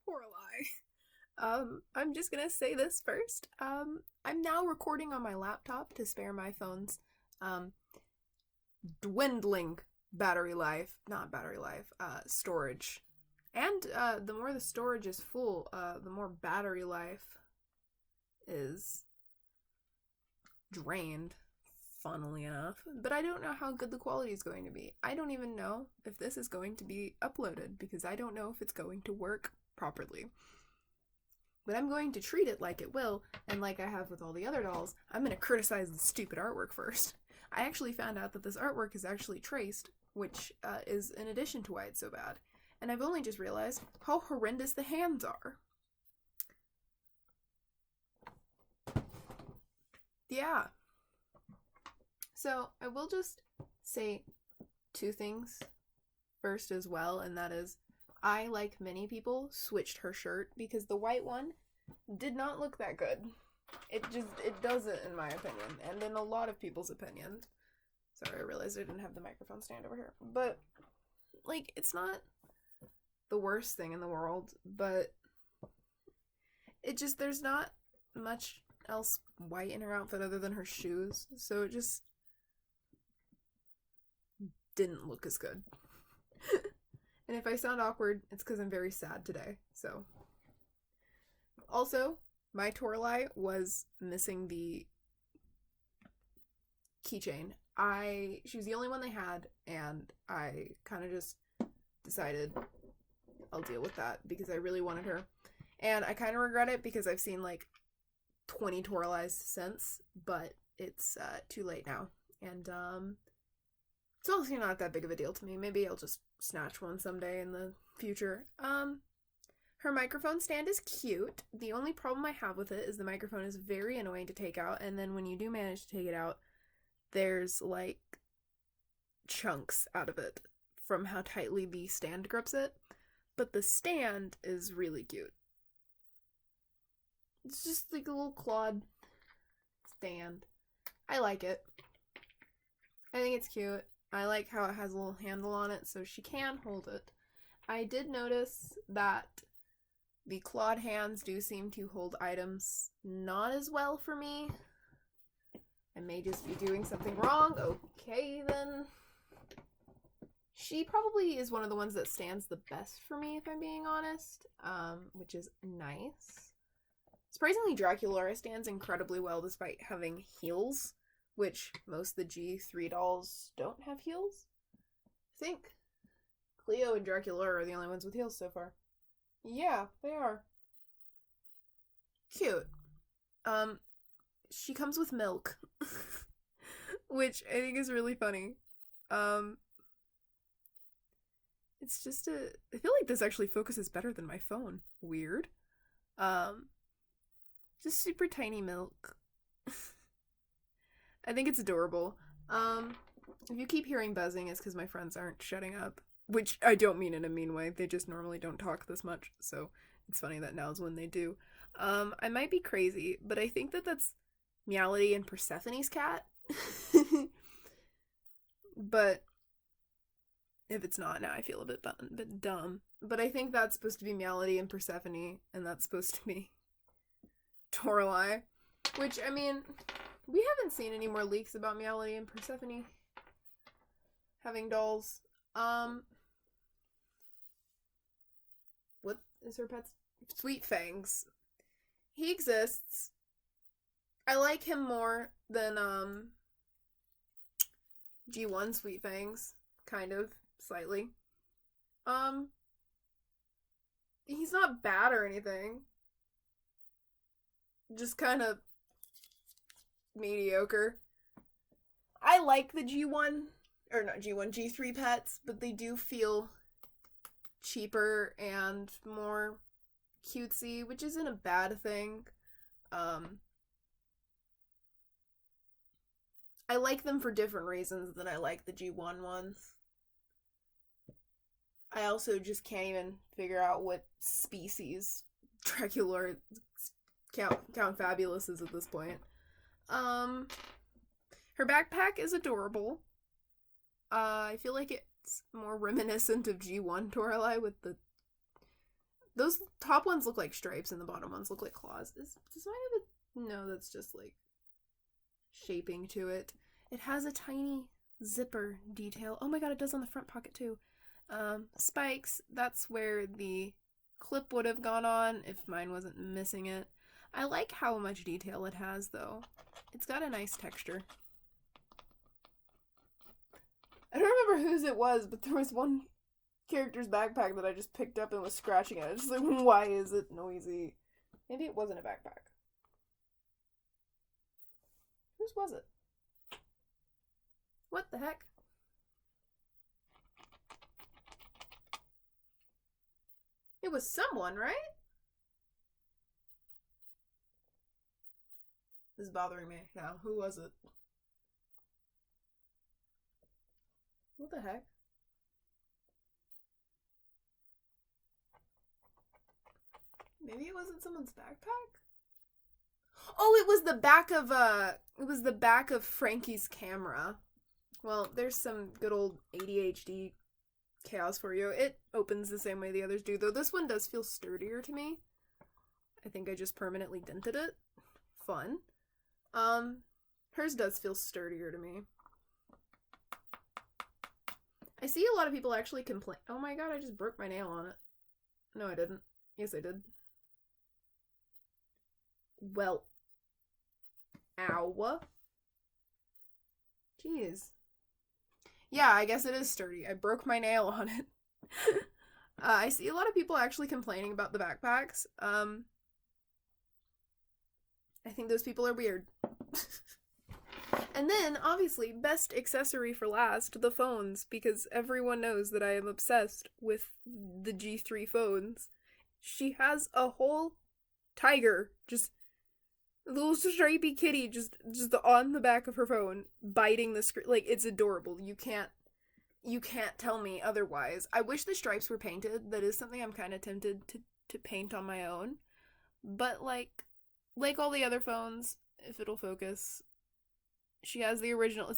Toralei. I'm just gonna say this first. I'm now recording on my laptop to spare my phone's um dwindling storage. And the more the storage is full, the more battery life is drained, funnily enough. But I don't know how good the quality is going to be. I don't even know if this is going to be uploaded because I don't know if it's going to work properly. But I'm going to treat it like it will, and like I have with all the other dolls, I'm going to criticize the stupid artwork first. I actually found out that this artwork is actually traced, which is in addition to why it's so bad. And I've only just realized how horrendous the hands are. Yeah. So I will just say two things first as well, and that is I, like many people, switched her shirt because the white one did not look that good. It doesn't, in my opinion, and in a lot of people's opinion. Sorry, I realized I didn't have the microphone stand over here. But, like, it's not the worst thing in the world, but there's not much else white in her outfit other than her shoes, so it just didn't look as good. And if I sound awkward, it's because I'm very sad today, so. Also, my Toralei was missing the keychain. She was the only one they had, and I kind of just decided I'll deal with that because I really wanted her. And I kind of regret it because I've seen like 20 Toraleis since, but it's too late now. And it's also not that big of a deal to me. Maybe I'll just snatch one someday in the future. Her microphone stand is cute. The only problem I have with it is the microphone is very annoying to take out, and then when you do manage to take it out, there's like chunks out of it from how tightly the stand grips it. But the stand is really cute. It's just like a little clawed stand. I like it. I think it's cute. I like how it has a little handle on it so she can hold it. I did notice that the clawed hands do seem to hold items not as well for me. I may just be doing something wrong. Okay, then. She probably is one of the ones that stands the best for me, if I'm being honest, which is nice. Surprisingly, Draculaura stands incredibly well despite having heels, which most of the G3 dolls don't have heels. I think Cleo and Draculaura are the only ones with heels so far. Yeah, they are. Cute. She comes with milk, which I think is really funny. It's just I feel like this actually focuses better than my phone. Weird. Just super tiny milk. I think it's adorable. If you keep hearing buzzing, it's because my friends aren't shutting up. Which I don't mean in a mean way. They just normally don't talk this much. So it's funny that now's when they do. I might be crazy, but I think that that's Meowlity and Persephone's cat. But if it's not, now I feel a bit dumb. But I think that's supposed to be Meowlity and Persephone, and that's supposed to be Toralei. Which, I mean, we haven't seen any more leaks about Meowlity and Persephone having dolls. What is her pet's? Sweet Fangs. He exists. I like him more than, G1 Sweet Fangs. Kind of. Slightly. He's not bad or anything. Just kind of mediocre. I like the G1, or not G1, G3 pets, but they do feel cheaper and more cutesy, which isn't a bad thing. I like them for different reasons than I like the G1 ones. I also just can't even figure out what species Draculaura Count Fabulous is at this point. Her backpack is adorable. I feel like it's more reminiscent of G1 Toralei with the Those top ones look like stripes and the bottom ones look like claws. Does mine have a... No, that's just like shaping to it. It has a tiny zipper detail. Oh my god, it does on the front pocket too. Spikes, that's where the clip would have gone on if mine wasn't missing it. I like how much detail it has though. It's got a nice texture. I don't remember whose it was, but there was one character's backpack that I just picked up and was scratching at. It's just like, why is it noisy? Maybe it wasn't a backpack. Whose was it? What the heck? It was someone, right? This is bothering me now. Who was it? What the heck? Maybe it wasn't someone's backpack? Oh, it was the back of Frankie's camera. Well, there's some good old ADHD chaos for you. It opens the same way the others do, though this one does feel sturdier to me. I think I just permanently dented it. Fun. Hers does feel sturdier to me. I see a lot of people actually complain. Oh my god, I just broke my nail on it. No, I didn't. Yes, I did. Well. Ow. Jeez. Yeah, I guess it is sturdy. I broke my nail on it. I see a lot of people actually complaining about the backpacks. I think those people are weird. And then, obviously, best accessory for last, the phones, because everyone knows that I am obsessed with the G3 phones. She has a whole tiger, just a little stripy kitty just on the back of her phone, biting the screen. Like, it's adorable. You can't tell me otherwise. I wish the stripes were painted. That is something I'm kind of tempted to paint on my own. But, like all the other phones, if it'll focus, she has the original.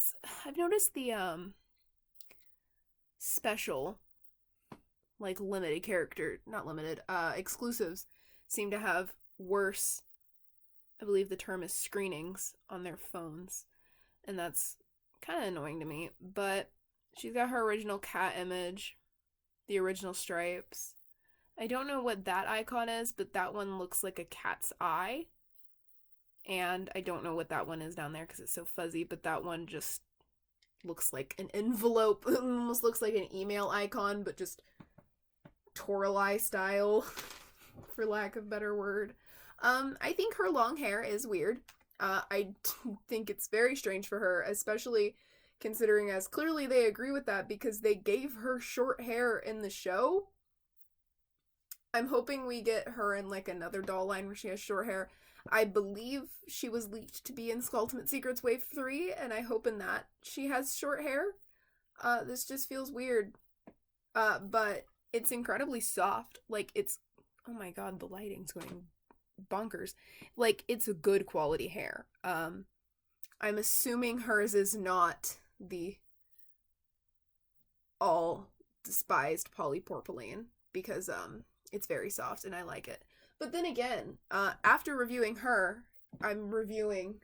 I've noticed the, special, like, limited character, not limited, exclusives seem to have worse, I believe the term is screenings, on their phones. And that's kind of annoying to me. But she's got her original cat image, the original stripes. I don't know what that icon is, but that one looks like a cat's eye. And I don't know what that one is down there because it's so fuzzy, but that one just looks like an envelope. It almost looks like an email icon, but just Toralei style, for lack of a better word. I think her long hair is weird. I think it's very strange for her, especially considering as clearly they agree with that because they gave her short hair in the show. I'm hoping we get her in like another doll line where she has short hair. I believe she was leaked to be in Skulltimate Secrets Wave 3, and I hope in that she has short hair. This just feels weird. But it's incredibly soft. Like, it's... Oh my god, the lighting's going bonkers. Like, it's a good quality hair. I'm assuming hers is not the all despised polypropylene, because, it's very soft and I like it. But then again, after reviewing her, I'm reviewing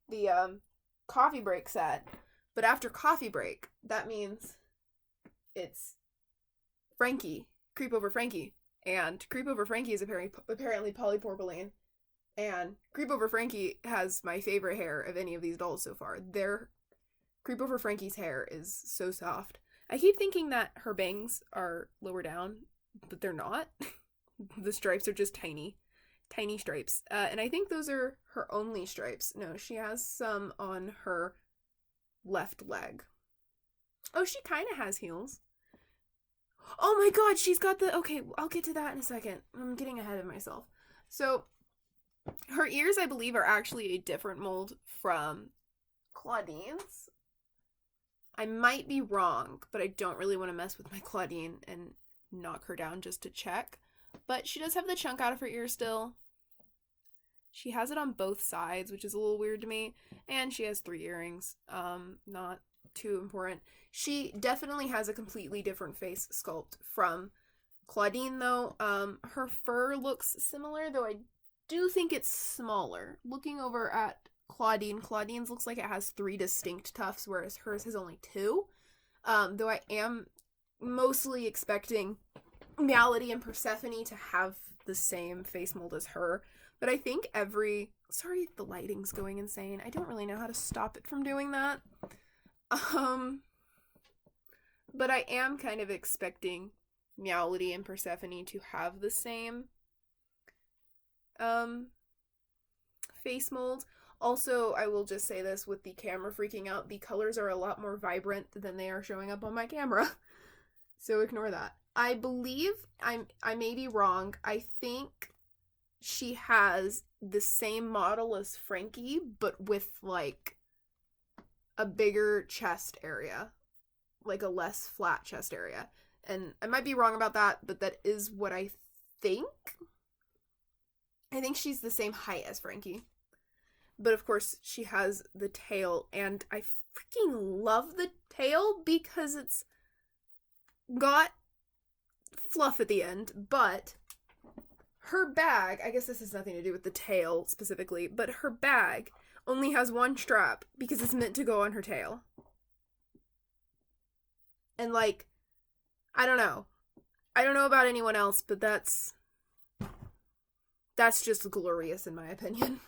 the coffee break set. But after coffee break, that means it's Frankie, Creep Over Frankie. And Creep Over Frankie is apparently polypropylene. And Creep Over Frankie has my favorite hair of any of these dolls so far. Creep Over Frankie's hair is so soft. I keep thinking that her bangs are lower down, but they're not. The stripes are just tiny stripes. And I think those are her only stripes. No, she has some on her left leg. Oh, she kind of has heels. Oh my god, she's got the... Okay, I'll get to that in a second. I'm getting ahead of myself. So, her ears, I believe, are actually a different mold from Claudine's. I might be wrong, but I don't really want to mess with my Claudine and knock her down just to check. But she does have the chunk out of her ear still. She has it on both sides, which is a little weird to me. And she has 3 earrings. Not too important. She definitely has a completely different face sculpt from Claudine, though, her fur looks similar, though I do think it's smaller. Looking over at Claudine's looks like it has 3 distinct tufts, whereas hers has only 2. Though I am mostly expecting Malady and Persephone to have the same face mold as her. But I think sorry, the lighting's going insane. I don't really know how to stop it from doing that. But I am kind of expecting Malady and Persephone to have the same face mold. Also, I will just say this, with the camera freaking out, the colors are a lot more vibrant than they are showing up on my camera. So ignore that. I believe, I may be wrong, I think she has the same model as Frankie, but with, like, a bigger chest area. Like a less flat chest area. And I might be wrong about that, but that is what I think. I think she's the same height as Frankie. But of course, she has the tail, and I freaking love the tail because it's got fluff at the end, but her bag, I guess this has nothing to do with the tail specifically, but her bag only has 1 strap because it's meant to go on her tail. And, like, I don't know about anyone else, but that's just glorious in my opinion.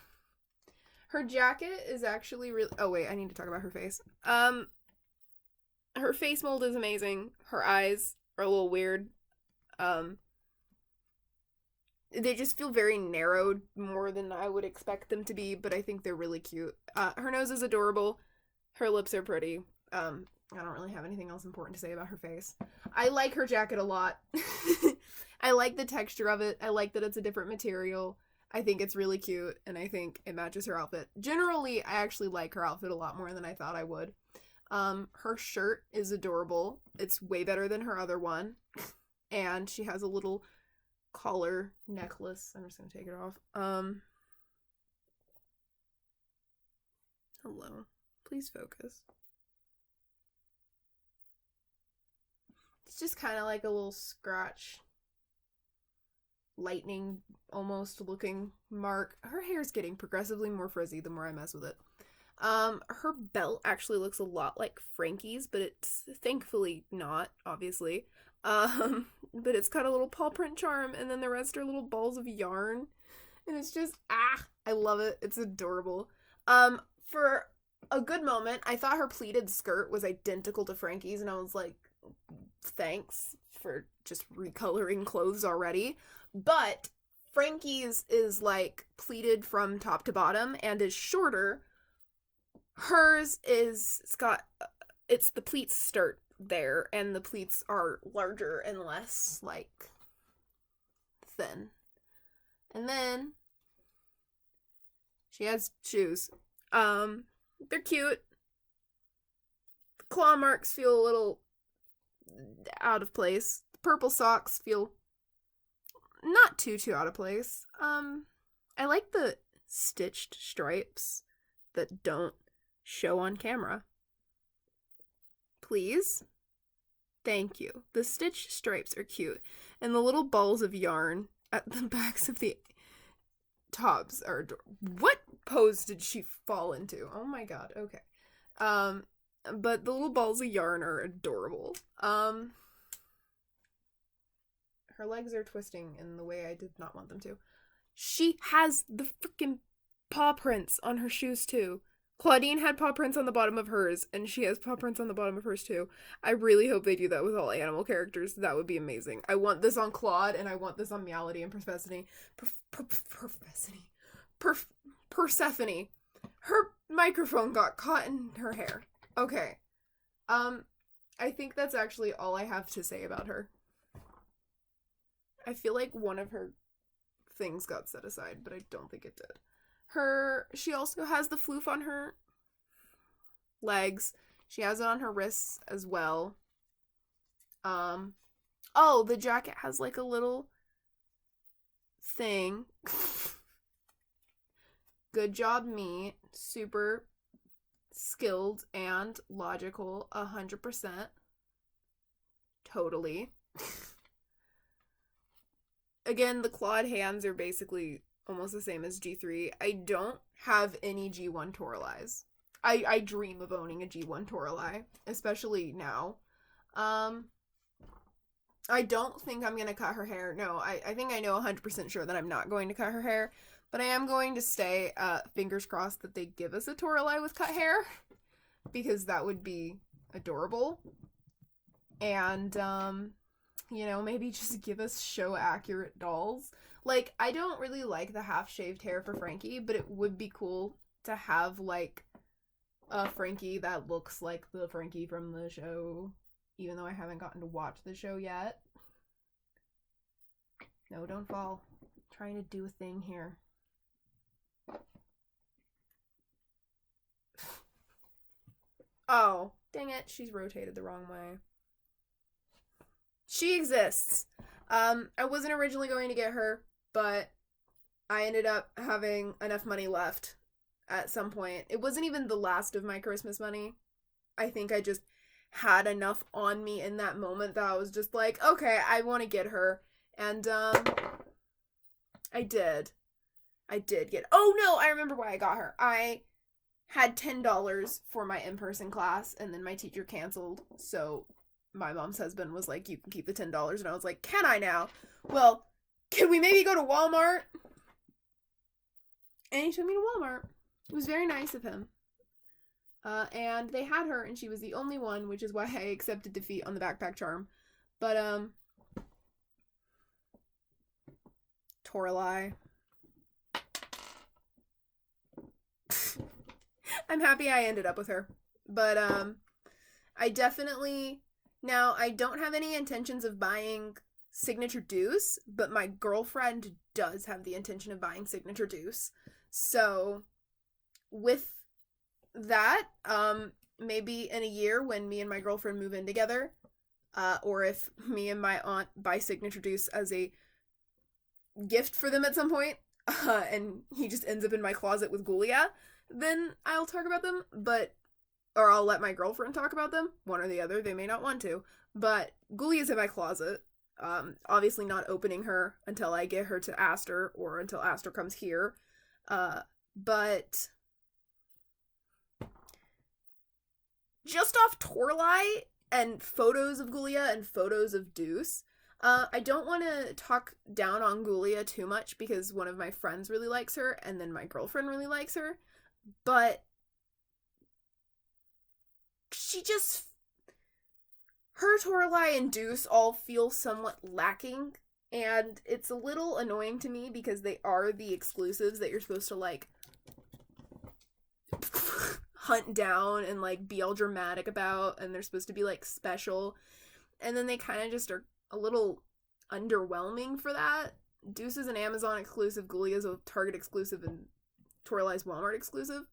Her jacket is actually really... Oh, wait, I need to talk about her face. Her face mold is amazing. Her eyes are a little weird. They just feel very narrowed more than I would expect them to be, but I think they're really cute. Her nose is adorable. Her lips are pretty. I don't really have anything else important to say about her face. I like her jacket a lot. I like the texture of it. I like that it's a different material. I think it's really cute, and I think it matches her outfit. Generally, I actually like her outfit a lot more than I thought I would. Her shirt is adorable. It's way better than her other one. And she has a little collar necklace. I'm just gonna take it off. Hello. Please focus. It's just kind of like a little scratch, lightning almost looking mark. Her hair's getting progressively more frizzy the more I mess with it. Her belt actually looks a lot like Frankie's, but it's thankfully not, obviously. But it's got a little paw print charm, and then the rest are little balls of yarn. And it's just, I love it. It's adorable. For a good moment, I thought her pleated skirt was identical to Frankie's, and I was like, thanks for just recoloring clothes already. But Frankie's is like pleated from top to bottom and is shorter. Hers is, it's the pleats start there, and the pleats are larger and less, like, thin. And then she has shoes. They're cute. The claw marks feel a little out of place. The purple socks feel not too out of place. I like the stitched stripes that don't show on camera. Please? Thank you. The stitched stripes are cute. And the little balls of yarn at the backs of the tops are adorable. What pose did she fall into? Oh my god, okay. But the little balls of yarn are adorable. Her legs are twisting in the way I did not want them to. She has the freaking paw prints on her shoes too. Claudine had paw prints on the bottom of hers, and she has paw prints on the bottom of hers too. I really hope they do that with all animal characters. That would be amazing. I want this on Claude, and I want this on Malady and Persephone. Persephone. Her microphone got caught in her hair. Okay. I think that's actually all I have to say about her. I feel like one of her things got set aside, but I don't think it did. She also has the floof on her legs. She has it on her wrists as well. Oh, the jacket has like a little thing. Good job, me. Super skilled and logical, 100%. Totally. again, the clawed hands are basically almost the same as G3. I don't have any G1 Toraleis. I dream of owning a G1 Toralei, especially now. I don't think I'm going to cut her hair. No, I think I know 100% sure that I'm not going to cut her hair. But I am going to stay, fingers crossed that they give us a Toralei with cut hair. Because that would be adorable. And, you know, maybe just give us show-accurate dolls. Like, I don't really like the half-shaved hair for Frankie, but it would be cool to have, like, a Frankie that looks like the Frankie from the show. Even though I haven't gotten to watch the show yet. No, don't fall. I'm trying to do a thing here. Oh, dang it. She's rotated the wrong way. She exists. I wasn't originally going to get her, but I ended up having enough money left at some point. It wasn't even the last of my Christmas money. I think I just had enough on me in that moment that I was just like, okay, I want to get her. And, I did. Oh no, I remember why I got her. I had $10 for my in-person class, and then my teacher canceled, so my mom's husband was like, you can keep the $10, and I was like, can I now? Well, can we maybe go to Walmart? And he took me to Walmart. It was very nice of him. And they had her, and she was the only one, which is why I accepted defeat on the backpack charm. But, Toralei. I'm happy I ended up with her. But, I definitely... Now, I don't have any intentions of buying Signature Deuce, but my girlfriend does have the intention of buying Signature Deuce. So, with that, maybe in a year when me and my girlfriend move in together, or if me and my aunt buy Signature Deuce as a gift for them at some point, and he just ends up in my closet with Ghoulia, then I'll talk about them, or I'll let my girlfriend talk about them, one or the other, they may not want to, but Ghoulia's in my closet, obviously not opening her until I get her to Aster, or until Aster comes here, but just off Toralei and photos of Ghoulia and photos of Deuce, I don't want to talk down on Ghoulia too much because one of my friends really likes her and then my girlfriend really likes her, but her Toralei and Deuce all feel somewhat lacking, and it's a little annoying to me because they are the exclusives that you're supposed to, like, hunt down and, like, be all dramatic about, and they're supposed to be, like, special, and then they kind of just are a little underwhelming for that. Deuce is an Amazon exclusive, Ghoulia is a Target exclusive, and Toralei's Walmart exclusive.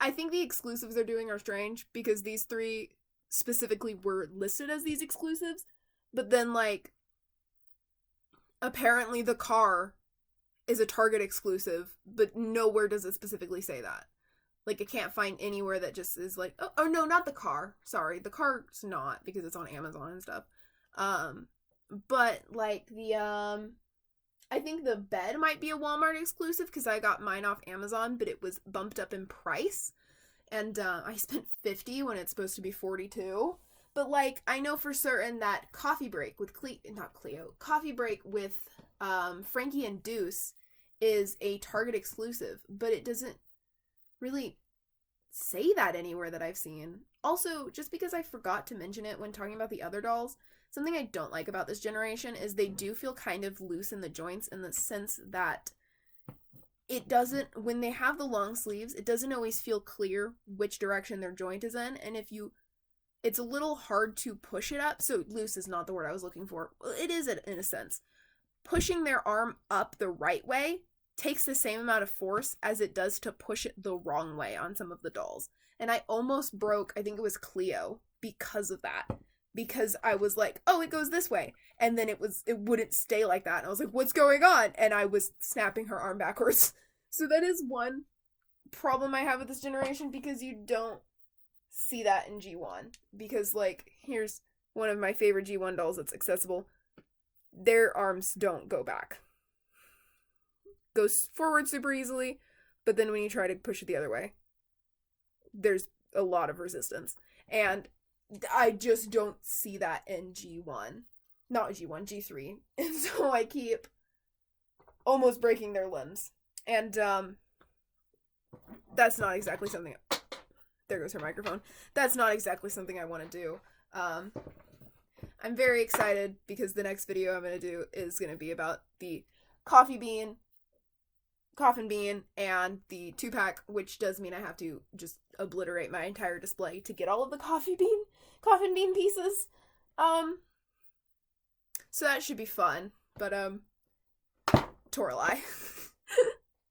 I think the exclusives they're doing are strange, because these three specifically were listed as these exclusives, but then, like, apparently the car is a Target exclusive, but nowhere does it specifically say that. Like, I can't find anywhere that just is like, oh no, not the car. Sorry, the car's not, because it's on Amazon and stuff. But, like, I think the bed might be a Walmart exclusive, because I got mine off Amazon, but it was bumped up in price, and, I spent $50 when it's supposed to be $42. But, like, I know for certain that Coffee Break with Coffee Break with, Frankie and Deuce is a Target exclusive, but it doesn't really say that anywhere that I've seen. Also, just because I forgot to mention it when talking about the other dolls, something I don't like about this generation is they do feel kind of loose in the joints, in the sense that it doesn't, when they have the long sleeves, it doesn't always feel clear which direction their joint is in, and it's a little hard to push it up. So loose is not the word I was looking for. It is in a sense. Pushing their arm up the right way takes the same amount of force as it does to push it the wrong way on some of the dolls. And I almost broke, I think it was Cleo, because of that. Because I was like, oh, it goes this way. And then it wouldn't stay like that. And I was like, what's going on? And I was snapping her arm backwards. So that is one problem I have with this generation, because you don't see that in G1. Because, like, here's one of my favorite G1 dolls that's accessible. Their arms don't go back. goes forward super easily, but then when you try to push it the other way, there's a lot of resistance. And I just don't see that in G1. Not G1, G3. And so I keep almost breaking their limbs. And that's not exactly something... There goes her microphone. That's not exactly something I want to do. I'm very excited because the next video I'm going to do is going to be about the coffin bean, and the 2-pack, which does mean I have to just obliterate my entire display to get all of the coffin bean pieces. So that should be fun. But Toralei.